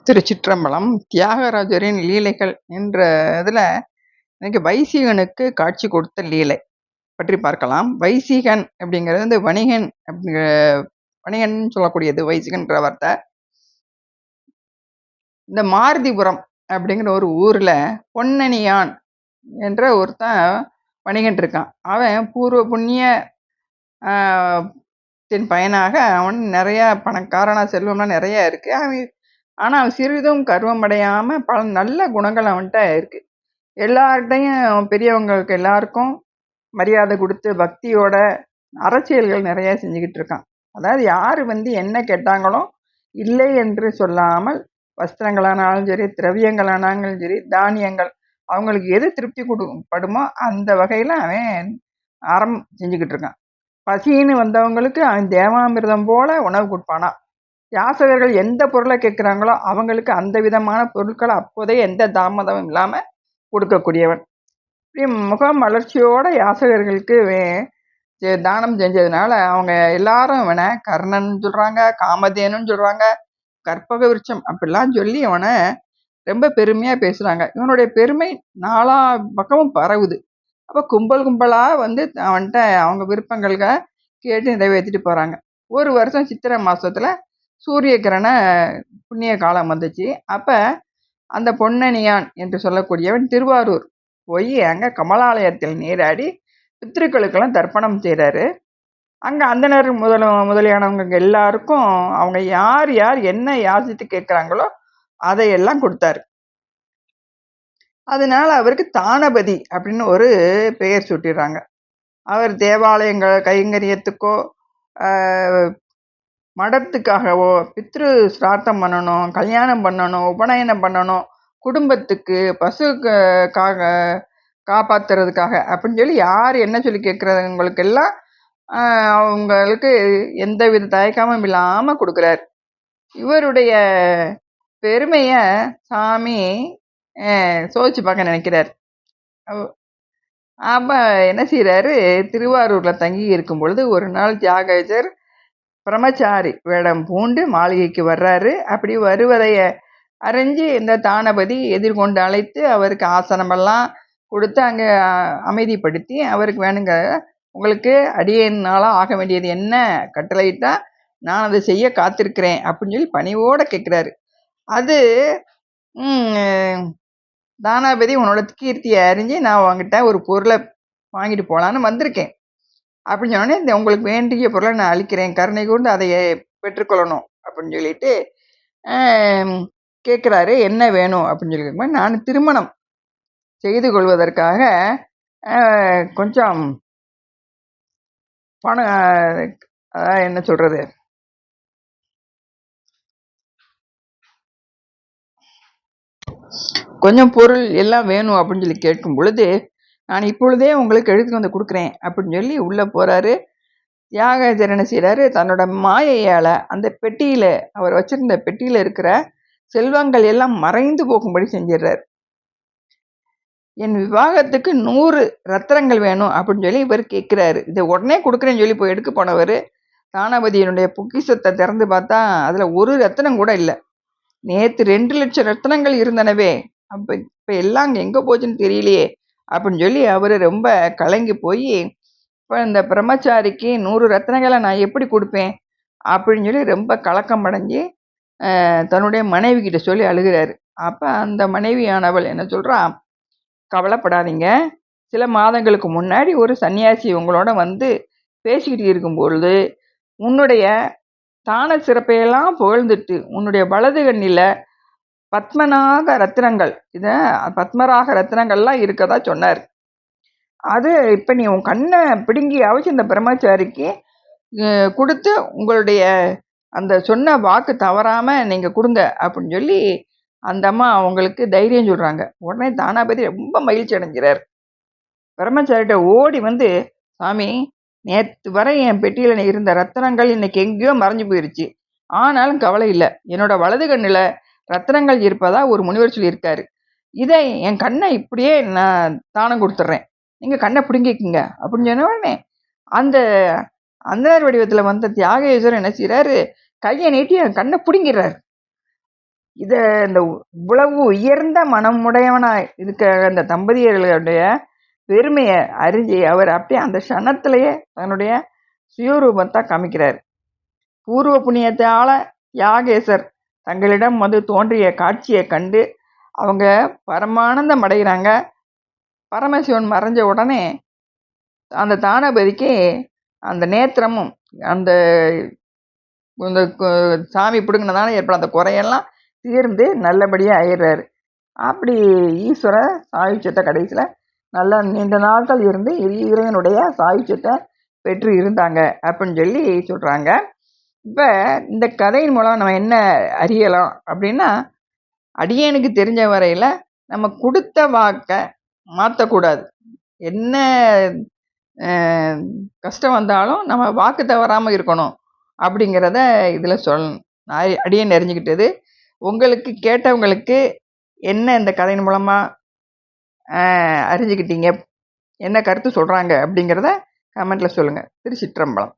திருச்சிற்றம்பலம். தியாகராஜரின் லீலைகள் என்ற இதில் இன்னைக்கு வைசிகனுக்கு காட்சி கொடுத்த லீலை பற்றி பார்க்கலாம். வைசிகன் அப்படிங்கிறது வந்து வணிகன் வணிகன் சொல்லக்கூடியது. வைசிகன்ற வார்த்தை இந்த மாருதிபுரம் அப்படிங்கிற ஒரு ஊர்ல பொன்னணியான் என்ற ஒருத்தன் வணிகன் இருக்கான். அவன் பூர்வ புண்ணிய பயனாக அவன் நிறைய பணக்காரனா, செல்வம்லாம் நிறைய இருக்கு. அவன் சிறிதும் கர்வம் அடையாம பல நல்ல குணங்கள் அவன்கிட்ட இருக்கு. எல்லார்கிட்டையும் பெரியவங்களுக்கு எல்லாருக்கும் மரியாதை கொடுத்து பக்தியோட அரசியல்கள் நிறைய செஞ்சுக்கிட்டு இருக்கான். அதாவது யாரு என்ன கேட்டாங்களோ இல்லை என்று சொல்லாமல், வஸ்திரங்களானாலும் சரி, திரவியங்களானாலும் சரி, தானியங்கள் அவங்களுக்கு எது திருப்தி படுமோ அந்த வகையில அவன் அறம் செஞ்சுக்கிட்டு இருக்கான். பசின்னு வந்தவங்களுக்கு அவன் தேவாமிர்தம் போல உணவு கொடுப்பானா. யாசகர்கள் எந்த பொருளை கேட்குறாங்களோ அவங்களுக்கு அந்த விதமான பொருட்களை அப்போதே எந்த தாமதமும் இல்லாம கொடுக்கக்கூடியவன். முகம் வளர்ச்சியோட யாசகர்களுக்கு தானம் செஞ்சதுனால அவங்க எல்லாரும் இவனை கர்ணன் சொல்றாங்க, காமதேனுன்னு சொல்றாங்க, கற்பக விருட்சம் அப்படிலாம் சொல்லி இவனை ரொம்ப பெருமையா பேசுறாங்க. இவனுடைய பெருமை நாலா பக்கமும் பரவுது. அப்ப கும்பல் கும்பலா அவன்கிட்ட அவங்க விருப்பங்களுக்கு கேட்டு நிறைவேற்றிட்டு போறாங்க. ஒரு வருஷம் சித்திரை மாசத்துல சூரிய கிரண புண்ணிய காலம் வந்துச்சு. அப்ப அந்த பொன்னணியான் என்று சொல்லக்கூடியவன் திருவாரூர் போய் அங்க கமலாலயத்தில் நீராடி பித்திருக்களுக்கெல்லாம் தர்ப்பணம் செய்கிறாரு. அங்க அந்தனர் முதலியானவங்க எல்லாருக்கும் அவங்க யார் யார் என்ன யாசித்து கேட்குறாங்களோ அதையெல்லாம் கொடுத்தாரு. அதனால அவருக்கு தானபதி அப்படின்னு ஒரு பெயர் சூட்டிடுறாங்க. அவர் தேவாலயங்கள் கைங்கரியத்துக்கோ மடத்துக்காகவோ பித்ரு சிரார்த்தம் பண்ணணும், கல்யாணம் பண்ணணும், உபநயனம் பண்ணணும், குடும்பத்துக்கு பசுக்காக காப்பாத்துறதுக்காக அப்படின்னு சொல்லி யார் என்ன சொல்லி கேட்குறவங்களுக்கெல்லாம் அவங்களுக்கு எந்த வித தயக்கமும் இல்லாமல் கொடுக்குறாரு. இவருடைய பெருமைய சாமி சோதிச்சு பார்க்க நினைக்கிறார். அப்ப என்ன செய்யறாரு, திருவாரூர்ல தங்கி இருக்கும் பொழுது ஒரு நாள் தியாகராஜர் பிரம்மச்சாரி வேடம் பூண்டு மாளிகைக்கு வர்றாரு. அப்படி வருவதைய அறிஞ்சு இந்த தானபதி எதிர்கொண்டு அழைத்து அவருக்கு ஆசனமெல்லாம் கொடுத்து அங்கே அமைதிப்படுத்தி அவருக்கு வேணுங்க, உங்களுக்கு அடியேனால ஆக வேண்டியது என்ன கட்டளையிட்டா நான் அதை செய்ய காத்திருக்கிறேன் அப்படின்னு சொல்லி பணிவோட கேட்குறாரு. அது தானாபதி உன்னோட கீர்த்தியை அறிஞ்சு நான் உங்ககிட்ட ஒரு பொருளை வாங்கிட்டு போகலான்னு வந்திருக்கேன் அப்படின்னு சொன்னோடனே இந்த உங்களுக்கு வேண்டிய பொருளை நான் அளிக்கிறேன், கருணை கூர்ந்து அதை பெற்றுக்கொள்ளணும் அப்படின்னு சொல்லிட்டு கேட்குறாரு. என்ன வேணும் அப்படின்னு சொல்லி, நான் திருமணம் செய்து கொள்வதற்காக கொஞ்சம் பணம், என்ன சொல்றது, கொஞ்சம் பொருள் எல்லாம் வேணும் அப்படின்னு சொல்லி கேட்கும் பொழுது, நான் இப்பொழுதே உங்களுக்கு எடுத்து வந்து கொடுக்குறேன் அப்படின்னு சொல்லி உள்ள போறாரு. தியாகராஜர் என்ன செய்யறாரு, தன்னோட மாயையால அந்த பெட்டியில அவர் வச்சிருந்த பெட்டியில இருக்கிற செல்வங்கள் எல்லாம் மறைந்து போகும்படி செஞ்சிடறாரு. என் விவாகத்துக்கு 100 ரத்தினங்கள் வேணும் அப்படின்னு சொல்லி இவர் கேட்கிறாரு. இதை உடனே கொடுக்குறேன்னு சொல்லி போய் எடுக்க போனவர் தானாபதியினுடைய பொக்கிஷத்தை திறந்து பார்த்தா அதுல ஒரு ரத்தினம் கூட இல்லை. நேத்து 2 லட்சம் ரத்தினங்கள் இருந்தனவே, அப்ப இப்ப எல்லாம் எங்க போச்சுன்னு தெரியலையே அப்படின்னு சொல்லி அவரு ரொம்ப கலங்கி போய், இப்போ இந்த பிரம்மச்சாரிக்கு 100 ரத்தினங்களை நான் எப்படி கொடுப்பேன் அப்படின்னு சொல்லி ரொம்ப கலக்கம் அடைஞ்சு தன்னுடைய மனைவி கிட்ட சொல்லி அழுகிறாரு. அப்ப அந்த மனைவியானவள் என்ன சொல்றா, கவலைப்படாதீங்க, சில மாதங்களுக்கு முன்னாடி ஒரு சன்னியாசி உங்களோட பேசிக்கிட்டு இருக்கும்பொழுது உன்னுடைய தான சிறப்பையெல்லாம் புகழ்ந்துட்டு உன்னுடைய வலது கண்ணில பத்மநாக ரத்தினங்கள், இத பத்மராக ரத்தினங்கள்லாம் இருக்கதா சொன்னார். அது இப்ப நீ உன் கண்ணை பிடுங்கியாவது இந்த பிரம்மச்சாரிக்கு கொடுத்து உங்களுடைய அந்த சொன்ன வாக்கு தவறாம நீங்க கொடுங்க அப்படின்னு சொல்லி அந்த அம்மா அவங்களுக்கு தைரியம் சொல்றாங்க. உடனே தானாபதி ரொம்ப மகிழ்ச்சி அடைஞ்சிறார். பிரம்மச்சாரிட்ட ஓடி சாமி, நேற்று வரை என் பெட்டியில இருந்த ரத்தினங்கள் இன்னைக்கு எங்கேயோ மறைஞ்சு போயிருச்சு, ஆனாலும் கவலை இல்லை, என்னோட வலது கண்ணுல ரத்தினங்கள் இருப்பதா ஒரு முனிவர் சொல்லியிருக்காரு, இதை என் கண்ணை இப்படியே நான் தானம் கொடுத்துட்றேன், நீங்க கண்ணை பிடுங்கிக்குங்க அப்படின்னு சொன்ன உடனே அந்த அந்தனர் வடிவத்துல தியாகேஸ்வரர் என்ன செய்யறாரு, கையை நீட்டி என் கண்ணை பிடுங்கிடுறாரு. இதை இந்த இவ்வளவு உயர்ந்த மனமுடையவனா இருக்க அந்த தம்பதியர்களுடைய பெருமையை அறிஞ்சு அவர் அப்படியே அந்த க்ஷணத்திலேயே தன்னுடைய சுயரூபத்தை காமிக்கிறார். பூர்வ புண்ணியத்தால யாகேசர் தங்களிடம் வந்து தோன்றிய காட்சியை கண்டு அவங்க பரமானந்தம் அடைகிறாங்க. பரமசிவன் மறைஞ்ச உடனே அந்த தானபதிக்கு அந்த நேத்திரமும் அந்த இந்த சாமி பிடுங்கினதால ஏற்பட அந்த குறையெல்லாம் தீர்ந்து நல்லபடியாக ஆயிடுறாரு. அப்படி ஈஸ்வர சாயுச்சியத்தை கடைசியில் நல்லா நீண்ட நாட்கள் இருந்து இறைவனுடைய சாயுச்சியத்தை பெற்று இருந்தாங்க அப்படின்னு சொல்லி சொல்கிறாங்க. இப்போ இந்த கதையின் மூலம் நம்ம என்ன அறியலாம் அப்படின்னா, அடியேனுக்கு தெரிஞ்ச வரையில் நம்ம கொடுத்த வாக்கை மாற்றக்கூடாது. என்ன கஷ்டம் வந்தாலும் நம்ம வாக்கு தவறாமல் இருக்கணும் அப்படிங்கிறத இதில் சொல்லணும். அடியேன் அறிஞ்சுக்கிட்டது. உங்களுக்கு கேட்டவங்களுக்கு என்ன இந்த கதையின் மூலமாக அறிஞ்சுக்கிட்டீங்க, என்ன கருத்து சொல்கிறாங்க அப்படிங்கிறத கமெண்ட்டில் சொல்லுங்கள். திருச்சிற்றம்பலம்.